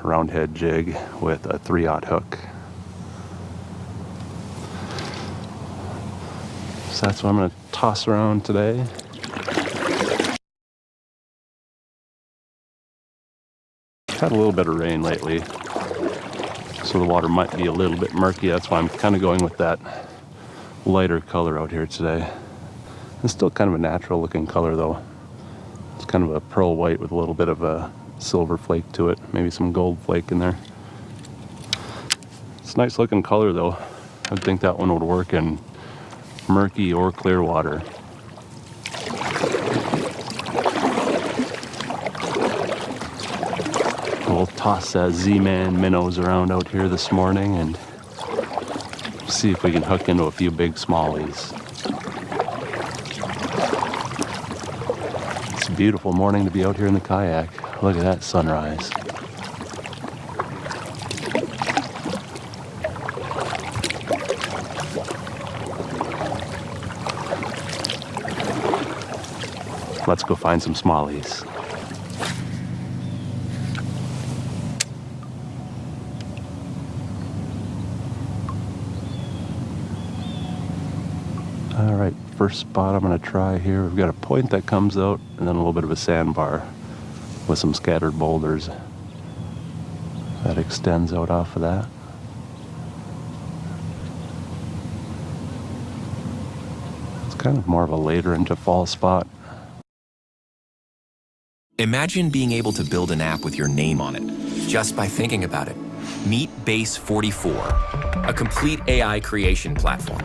round head jig with a 3/0 hook. So that's what I'm going to toss around today. Had a little bit of rain lately, so the water might be a little bit murky. That's why I'm kind of going with that lighter color out here today. It's still kind of a natural looking color though. It's kind of a pearl white with a little bit of a silver flake to it, maybe some gold flake in there. It's a nice looking color though. I would think that one would work in murky or clear water. We'll toss Z-Man minnows around out here this morning and see if we can hook into a few big smallies. It's a beautiful morning to be out here in the kayak. Look at that sunrise. Let's go find some smallies. All right, first spot I'm gonna try here. We've got a point that comes out and then a little bit of a sandbar with some scattered boulders that extends out off of that. It's kind of more of a later into fall spot. Imagine being able to build an app with your name on it, just by thinking about it. Meet Base 44, a complete AI creation platform.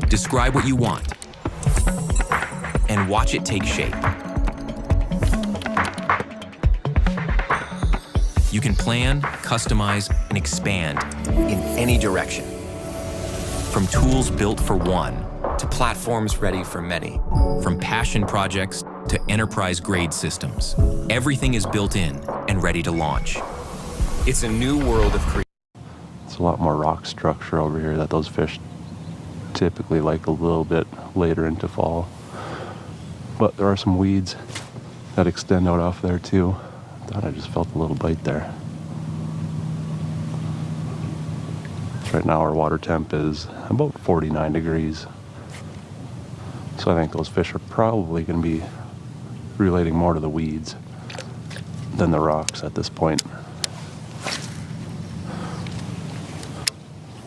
Describe what you want, and watch it take shape. You can plan, customize, and expand in any direction. From tools built for one, to platforms ready for many. From passion projects to enterprise-grade systems. Everything is built in and ready to launch. It's a new world of creation. It's a lot more rock structure over here that those fish typically like a little bit later into fall. But there are some weeds that extend out off there too. Thought I just felt a little bite there. Right now our water temp is about 49 degrees. So I think those fish are probably going to be relating more to the weeds than the rocks at this point.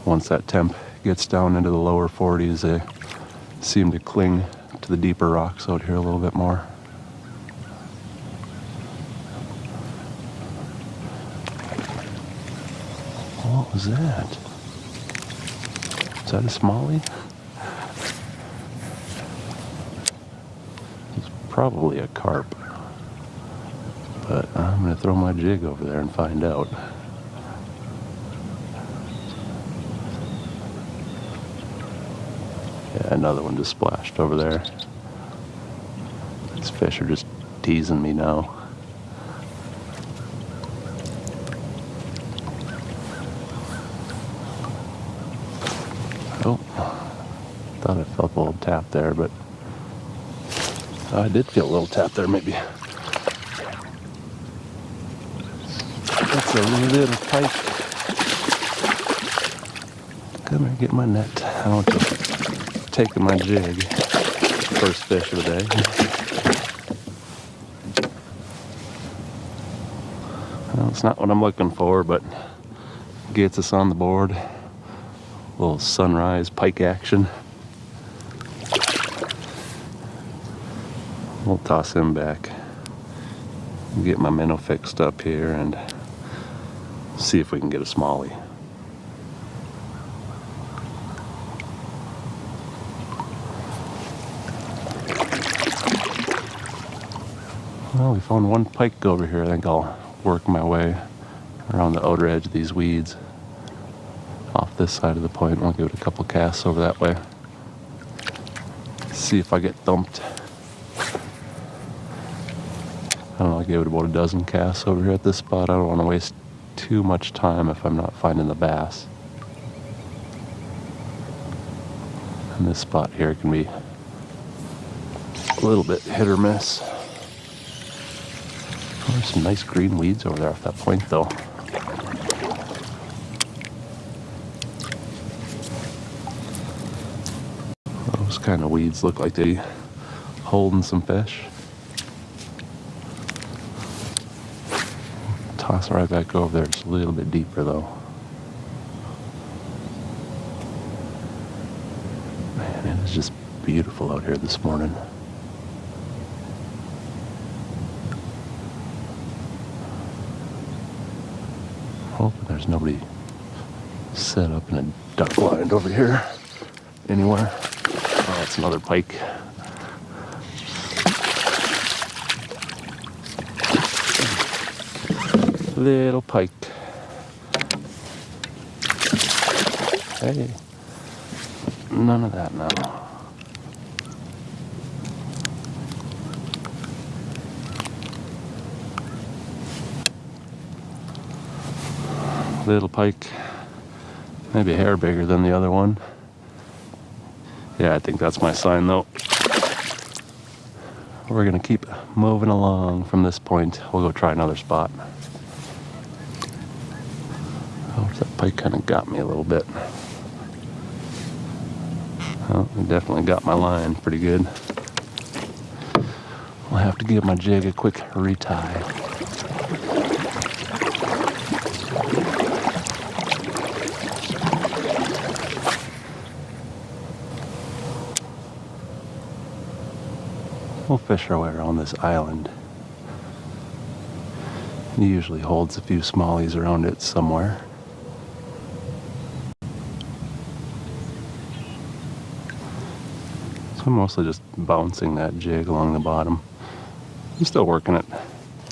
Once that temp gets down into the lower 40s, they seem to cling to the deeper rocks out here a little bit more. What was that? Is that a smallie? It's probably a carp, but I'm gonna throw my jig over there and find out. Yeah, another one just splashed over there. These fish are just teasing me now. Oh, thought I felt a little tap there, but I did feel a little tap there, maybe. That's a little pike. Come here, get my net. I want to take my jig. First fish of the day. Well, it's not what I'm looking for, but gets us on the board. A little sunrise pike action. We'll toss him back. Get my minnow fixed up here and see if we can get a smallie. Well, we found one pike over here. I think I'll work my way around the outer edge of these weeds off this side of the point. I'll give it a couple casts over that way. See if I get thumped. I don't know, I gave it about a dozen casts over here at this spot. I don't want to waste too much time if I'm not finding the bass. And this spot here can be a little bit hit or miss. Oh, there's some nice green weeds over there off that point though. Those kind of weeds look like they holding some fish. Toss right back over there. It's a little bit deeper though. Man, it is just beautiful out here this morning. Hoping there's nobody set up in a duck blind over here anywhere. Oh, it's another pike. Little pike. Hey, none of that now. Little pike, maybe a hair bigger than the other one. Yeah, I think that's my sign though. We're gonna keep moving along from this point. We'll go try another spot. Oh, that pike kind of got me a little bit. Oh, it definitely got my line pretty good. I'll have to give my jig a quick retie. We'll fish our way around this island. It usually holds a few smallies around it somewhere. So I'm mostly just bouncing that jig along the bottom. I'm still working it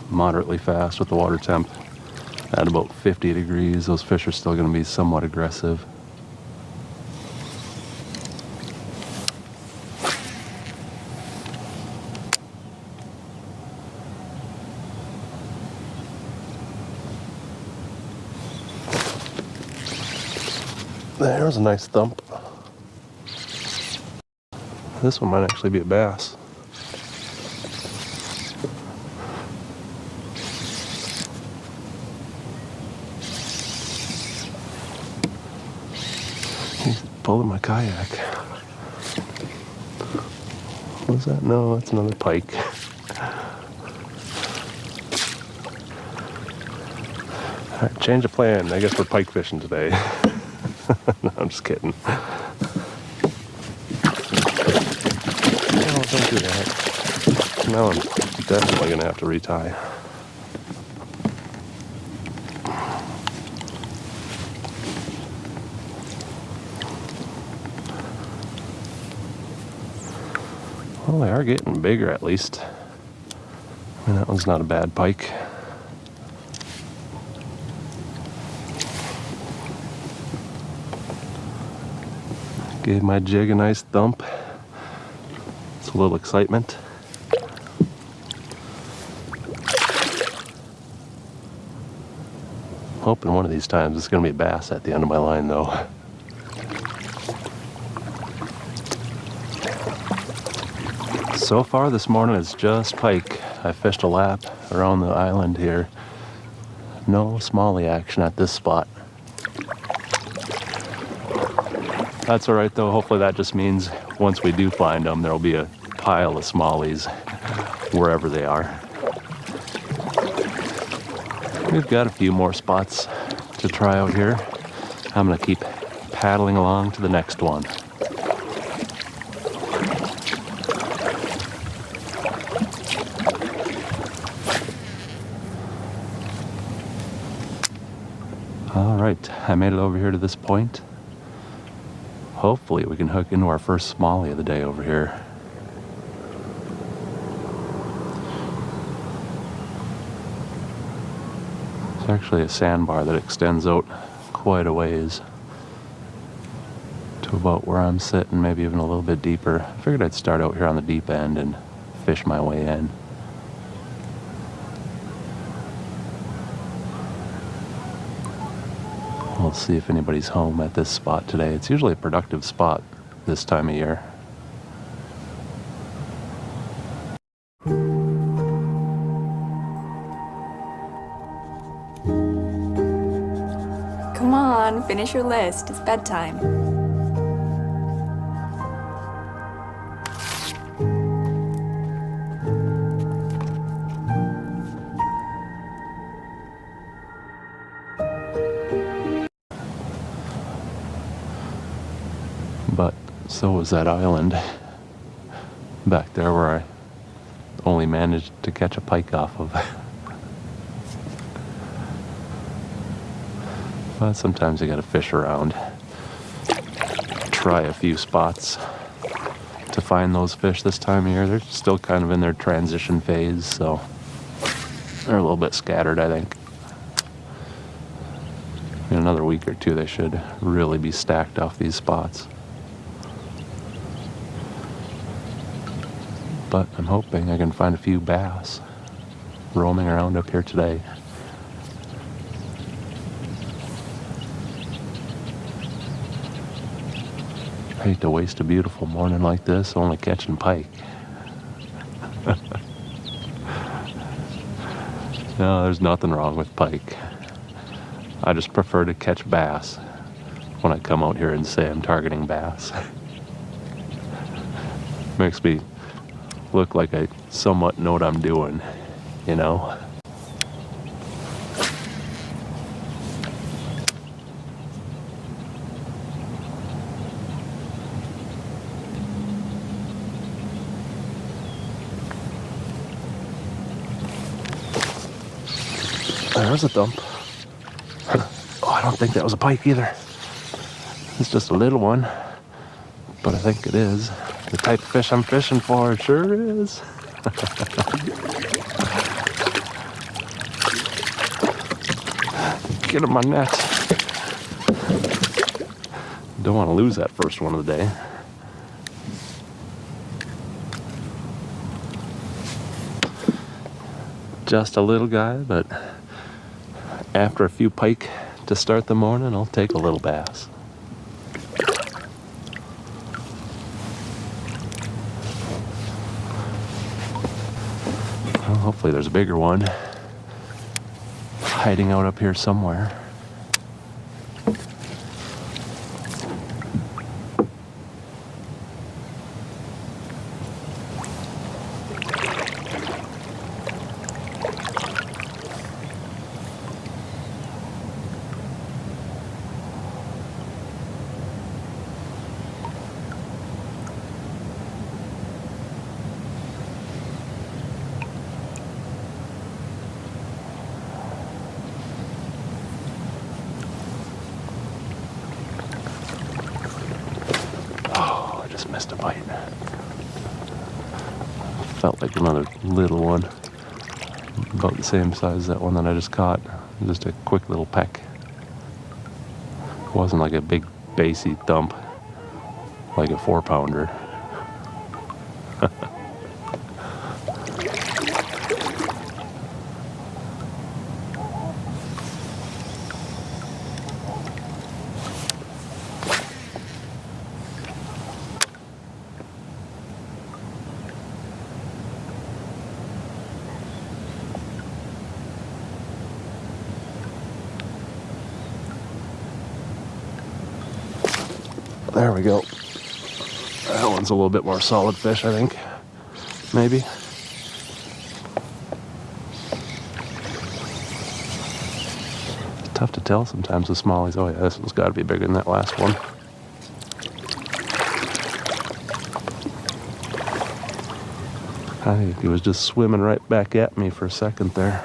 moderately fast with the water temp. At about 50 degrees, those fish are still going to be somewhat aggressive. There's a nice thump. This one might actually be a bass. He's pulling my kayak. What's that? No, that's another pike. Alright, change of plan. I guess we're pike fishing today. No, I'm just kidding. No, don't do that. Now I'm definitely going to have to retie. Well, they are getting bigger at least. I mean, that one's not a bad pike. Gave my jig a nice thump. It's a little excitement. Hoping one of these times it's going to be a bass at the end of my line though. So far this morning it's just pike. I fished a lap around the island here. No smallie action at this spot. That's all right though. Hopefully that just means once we do find them, there'll be a pile of smallies wherever they are. We've got a few more spots to try out here. I'm gonna keep paddling along to the next one. All right, I made it over here to this point. Hopefully we can hook into our first smallie of the day over here. It's actually a sandbar that extends out quite a ways to about where I'm sitting, maybe even a little bit deeper. I figured I'd start out here on the deep end and fish my way in. We'll see if anybody's home at this spot today. It's usually a productive spot this time of year. on, finish your list. It's bedtime. But so was that island back there where I only managed to catch a pike off of. But sometimes you gotta fish around, try a few spots to find those fish this time of year. They're still kind of in their transition phase, so they're a little bit scattered, I think. In another week or two, they should really be stacked off these spots. But I'm hoping I can find a few bass roaming around up here today. I hate to waste a beautiful morning like this only catching pike. No, there's nothing wrong with pike. I just prefer to catch bass when I come out here and say I'm targeting bass. Makes me look like I somewhat know what I'm doing, you know? There's a thump. Oh, I don't think that was a pike either. It's just a little one, but I think it is. The type of fish I'm fishing for, it sure is. Get him on net. Don't want to lose that first one of the day. Just a little guy, but after a few pike to start the morning, I'll take a little bass. Well, hopefully there's a bigger one hiding out up here somewhere. Missed a bite. Felt like another little one, about the same size as that one that I just caught. Just a quick little peck. It wasn't like a big bassy thump, like a 4-pounder. There we go. That one's a little bit more solid fish, I think. Maybe. It's tough to tell sometimes with smallies. Oh yeah, this one's got to be bigger than that last one. I think he was just swimming right back at me for a second there.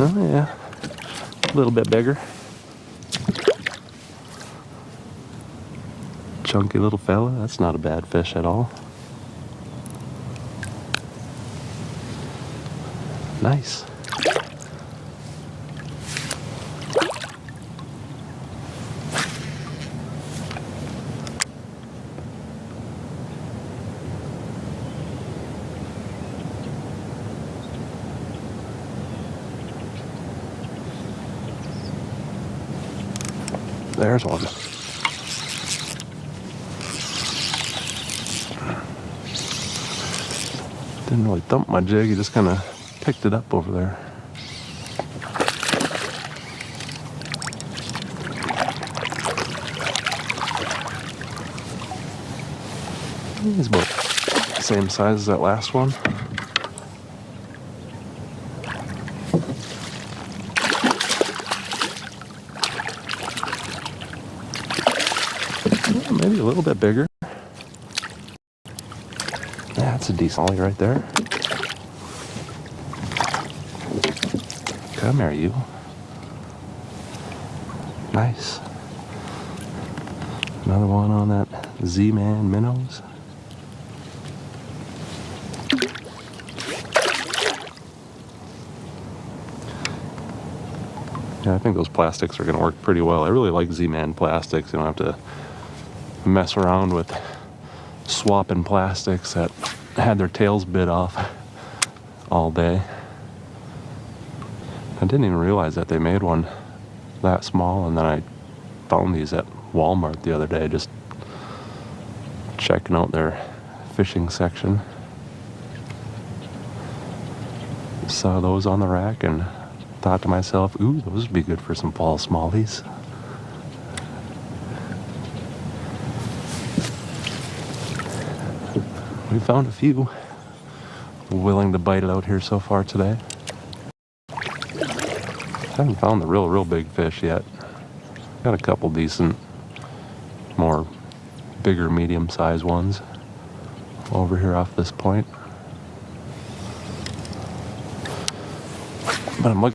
Oh yeah, a little bit bigger. Chunky little fella, that's not a bad fish at all. Nice. There's one. Didn't really thump my jig, he just kind of picked it up over there. He's about the same size as that last one. Maybe a little bit bigger. Yeah, that's a decent ollie right there. Come here, you. Nice. Another one on that Z-Man minnows. Yeah, I think those plastics are going to work pretty well. I really like Z-Man plastics. You don't have to mess around with swapping plastics that had their tails bit off all day. I didn't even realize that they made one that small, and then I found these at Walmart the other day, just checking out their fishing section. Saw those on the rack and thought to myself, ooh, those would be good for some fall smallies. We found a few willing to bite it out here so far today. Haven't found the real big fish yet. Got a couple decent, more bigger medium-sized ones over here off this point. But I'm looking